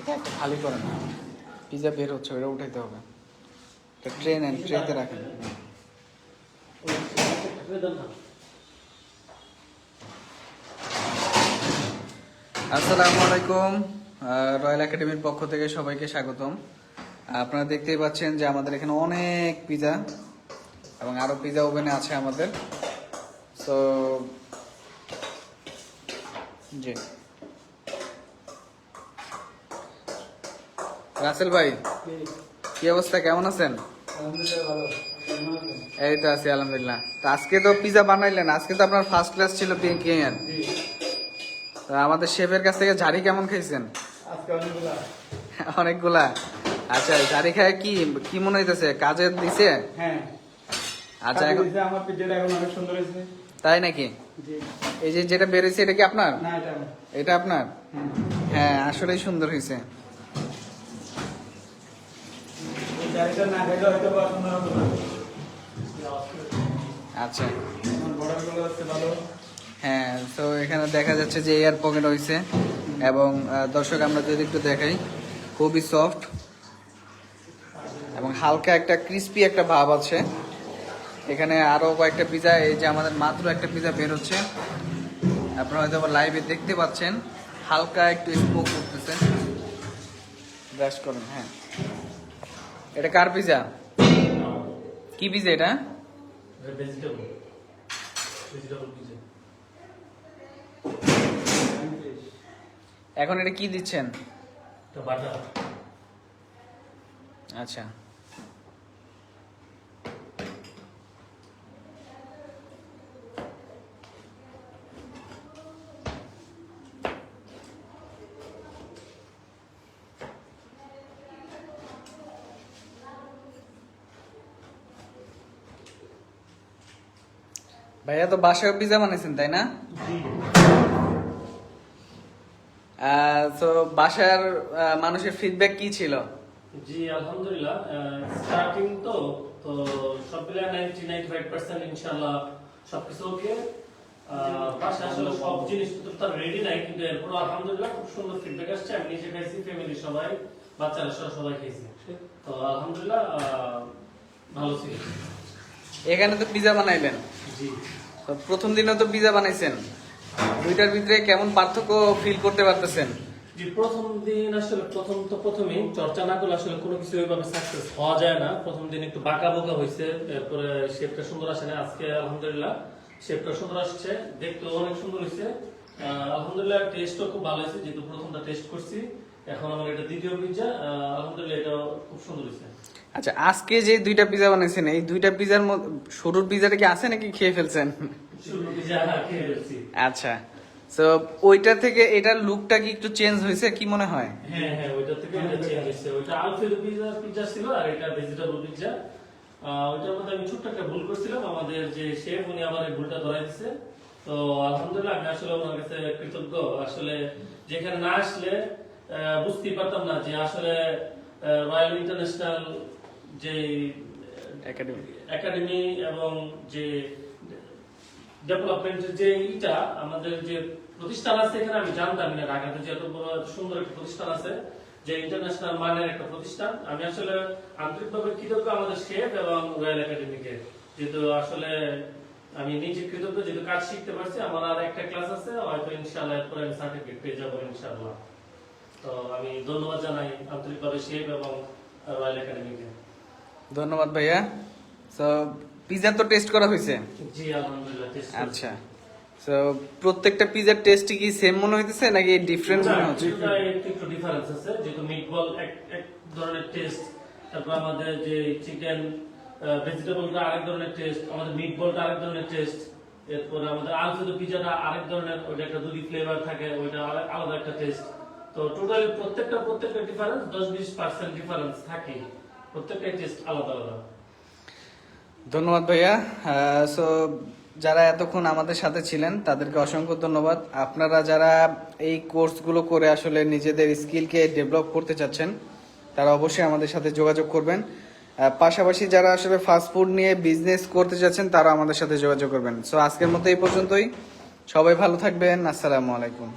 এটা একটা খালি করেন, পিজা বের হচ্ছে, ওটা উঠাইতে হবে। ট্রে নেন, ট্রেতে রাখেন। আসসালামু আলাইকুম, রয়্যাল একাডেমির পক্ষ থেকে সবাইকে স্বাগতম। আপনারা দেখতেই পাচ্ছেন যে আমাদের এখানে অনেক পিজা এবং আরো পিজা ওভেনে আছে আমাদের। সো জি রাসেল ভাই, কি অবস্থা, কেমন আছেন? এই তো আছি আলহামদুলিল্লাহ। তো আজকে তো পিজা বানাইলেন, আজকে তো আপনার ফার্স্ট ক্লাস ছিল পিএনকেএন। তো আমাদের শেফের কাছ থেকে ঝাড়ি কেমন খাইছেন? অনেকগুলা। আচ্ছা, ঝাড়ি খায় কি কি মনে হইতেছে, কাজে দিছে? হ্যাঁ। আচ্ছা, এখন আমার পিজাটা এখন অনেক সুন্দর হয়েছে। তাই নাকি? এই যে যেটা বেরিয়েছে এটা কি আপনার? না, এটা এটা আপনার? হ্যাঁ, আসলেই সুন্দর হয়েছে। জায়গা না খাইলে হয়তো বা সুন্দর হতো না। আচ্ছা, আমার বর্ডারগুলো হচ্ছে ভালো। হ্যাঁ। তো এখানে দেখা যাচ্ছে যে এয়ার পকেট হয়েছে এবং দর্শক আমরা যদি একটু দেখাই, খুবই সফট এবং হালকা একটা ক্রিস্পি একটা ভাব আছে। এখানে আরো কয়েকটা পিজা, এই যে আমাদের মাত্র একটা পিজা বের হচ্ছে, আপনারা হয়তো লাইভে দেখতে পাচ্ছেন, হালকা একটু স্মোক করতেছে। ব্রাশ করুন। হ্যাঁ, এটা কার পিজা? কি পিজা এটা? Vegetable pizza. এখন এটা কি দিচ্ছেন? এটা বাটার। আচ্ছা, ভাইয়া তো বাসায় পিজা বানাইছেন তাই না? তো বাসার মানুষের ফিডব্যাক কি ছিল? জি আলহামদুলিল্লাহ, স্টার্টিং তো তো সব মিলে 90-95% ইনশাআল্লাহ সবকিছু ওকে। বাসা আসলে সব জিনিসপত্র তো রেডি নাই, কিন্তু এরপর আলহামদুলিল্লাহ খুব সুন্দর ফিডব্যাক আসছে। আমি নিজে খাইছি, ফ্যামিলি সবাই, বাচ্চারা সবাই খাইছে। তো আলহামদুলিল্লাহ ভালো ছিল। এখানে তো পিজা বানাইলেন, জি। তো প্রথম দিনে তো পিজা বানাইছেন, দুইটার ভিতরে কেমন পার্থক্য ফিল করতে পারতেছেন? জি, প্রথম দিন আসলে প্রথমেই চর্চা না করলে আসলে কোনো কিছু ওইভাবে সাকসেস হওয়া যায় না। প্রথম দিন একটু বাঁকা বোকা হয়েছে, এরপরে শেপটা সুন্দর আসে না। আজকে আলহামদুলিল্লাহ শেপটা সুন্দর আসছে, দেখতে অনেক সুন্দর হয়েছে। আলহামদুলিল্লাহ টেস্টও খুব ভালো হয়েছে, যেহেতু প্রথমটা টেস্ট করছি। এখন আমার এটা দ্বিতীয় পিজ্জা, আলহামদুলিল্লাহ এটা খুব সুন্দর হয়েছে। আচ্ছা, আজকে যে দুইটা পিজা বানাইছেন, এই দুইটা পিজার মধ্যে শুরুর পিজাটা কি আছে নাকি খেয়ে ফেলছেন? শুরু পিজ্জা খেয়ে ফেলছি। আচ্ছা, তো ওইটা থেকে এটার লুকটা কি একটু চেঞ্জ হয়েছে কি মনে হয়? হ্যাঁ হ্যাঁ, ওইটা থেকে এটা চেঞ্জ হয়েছে। ওইটা আলফ্রেডো পিজ্জা ছিল, আর এটা ভেজিটেবল পিজ্জা। ওইটার মধ্যে আমি ছোট্ট একটা ভুল করছিলাম, আমাদের যে শেফ উনি আমার এই ভুলটা ধরাই দিছে। তো আলহামদুলিল্লাহ আমি আসলে ওনার কাছে কৃতজ্ঞ। আসলে যেখানে না আসলে বুঝতেই পারতাম না যে আসলে রয়্যাল ইন্টারন্যাশনাল যে একাডেমি এবং যে ডেভেলপমেন্টের যে ইটা আমাদের যে প্রতিষ্ঠান আছে, এখানে আমি জানতাম না ঢাকাতে যে এত বড় এত সুন্দর একটা প্রতিষ্ঠান আছে, যে ইন্টারন্যাশনাল মানের একটা প্রতিষ্ঠান। আমি আসলে আন্তরিকভাবে কৃতজ্ঞ আমাদের শেফ এবং রয়্যাল একাডেমিকে, যেহেতু আসলে আমি নিজে কৃতজ্ঞ, যেহেতু কাজ শিখতে পারছি। আমার আর একটা ক্লাস আছে, হয়তো ইনশাআল্লাহ এরপরে আমি সার্টিফিকেট পেয়ে যাবো ইনশাআল্লাহ। তো আমি ধন্যবাদ জানাই আন্তরিকভাবে শেফ এবং রয়্যাল একাডেমিকে। ধন্যবাদ ভাইয়া। তো পিজা তো টেস্ট করা হয়েছে? জি আলহামদুলিল্লাহ টেস্ট। আচ্ছা, তো প্রত্যেকটা পিজার টেস্ট কি সেম মনে হইতেছে নাকি ডিফারেন্ট মনে হচ্ছে? একটু ডিফারেন্স আছে, যেহেতু মিটবল এক ধরনের টেস্ট, তারপর আমাদের যে চিকেন ভেজিটেবলটা আরেক ধরনের টেস্ট, আমাদের মিটবলটা আরেক ধরনের টেস্ট, এরপর আমাদের আলফ্রেডো পিজাটা আরেক ধরনের, ওইটা একটা দুটি ফ্লেভার থাকে, ওইটা আলাদা একটা টেস্ট। তো টোটালি প্রত্যেকটা ডিফারেন্স 10-20% ডিফারেন্স থাকে, প্রত্যেকটা টেস্ট আলাদা আলাদা। ধন্যবাদ ভাইয়া। সো যারা এতক্ষণ আমাদের সাথে ছিলেন তাদেরকে অসংখ্য ধন্যবাদ। আপনারা যারা এই কোর্সগুলো করে আসলে নিজেদের স্কিলকে ডেভেলপ করতে চাচ্ছেন, তারা অবশ্যই আমাদের সাথে যোগাযোগ করবেন। পাশাপাশি যারা আসলে ফাস্টফুড নিয়ে বিজনেস করতে চাচ্ছেন, তারা আমাদের সাথে যোগাযোগ করবেন। সো আজকের মতো এই পর্যন্তই, সবাই ভালো থাকবেন। আসসালামু আলাইকুম।